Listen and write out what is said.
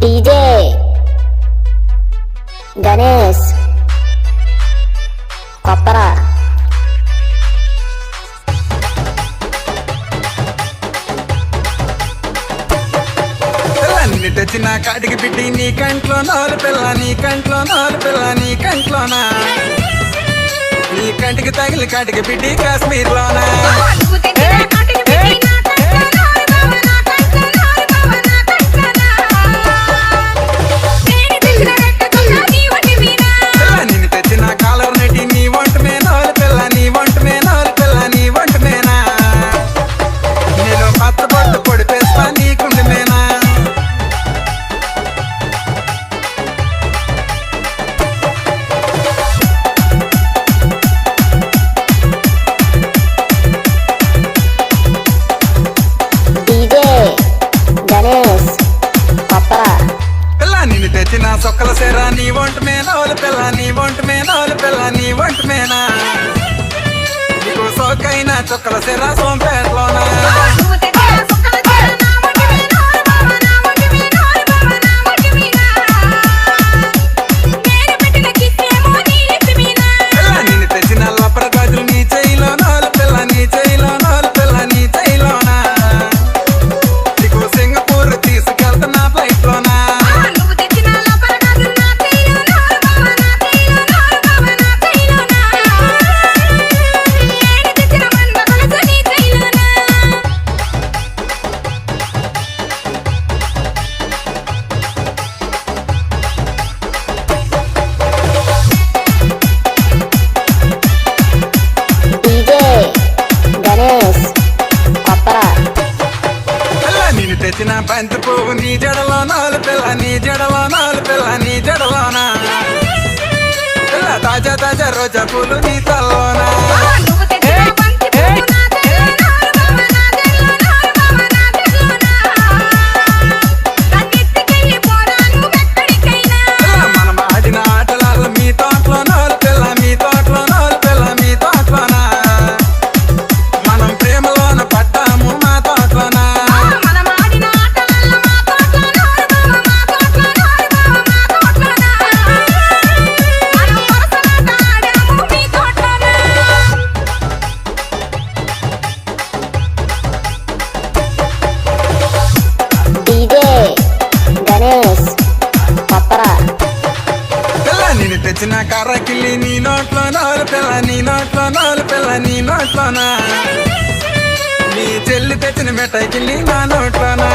DJ Ganesh కొప్పరా. పిల్లని తెచ్చిన కాటికి పిట్టి నీ కంట్లో నోరు పిల్ల, నీ కంట్లో నోరు పిల్ల, నీ కంట్లోనా నీ కంటికి తగిలి కాటికి పిట్టి కాశ్మీర్ లోనా. నిన్ను తెచ్చిన కాలర్ నెట్టి నీ ఒంటమే నోరు పిల్ల, నీ ఒంటమే నోరు పిల్ల, నీ ఒంటమేనా నేను పచ్చ పొట్టు పొడిపేస్తా నీ కుండమేనా. డీజే గణేష్ కొప్పరా. నిన్ను తెచ్చిన సొక్కల సేర నీ ఒంటమే నోలు పిల్ల, నీ ఒంటమే నోలు పిల్ల, నీ ఒంటమేనా నీకు సోకైన చొక్కల సేర సోంపేటలోనా. నిన్ను తెచ్చిన లబ్బర గాజులు నీ చెయ్యిలో నోలు పిల్ల, నీ చెయ్యిలో నోలు పిల్ల, నీ చెయ్యిలోనా నీకు సింగపూర్ తీసుకెళ్తున్నా ఫ్లైట్ లోనా. డీజే గణేష్ కొప్పరా. నిన్ను తెచ్చిన బంతి పువ్వు నీ జడలో నోలు పిల్ల, నీ జడలో నోలు పిల్ల, నీ జడలోనా పిల్ల తాజా తాజా రోజా పూలు నీ తల్లోనా. మనం ఆడిన ఆటలాలు మీ తోటలో నోలు పిల్ల, మీ తోటలో నోలు పిల్ల, మీ తోటలోనా మనం ప్రేమలోన పడ్డాము మా తోటలోనా. డీజే గణేష్ కొప్పరా. నిన్ను తెచ్చిన కర్రకిల్లి నీ నోట్లో నోలు పిల్ల, నీ నోట్లో నోలు పిల్ల, నీ నోట్లోనా నీ చెల్లి తెచ్చిన మిఠాయికిల్లి నా నోట్లోనా.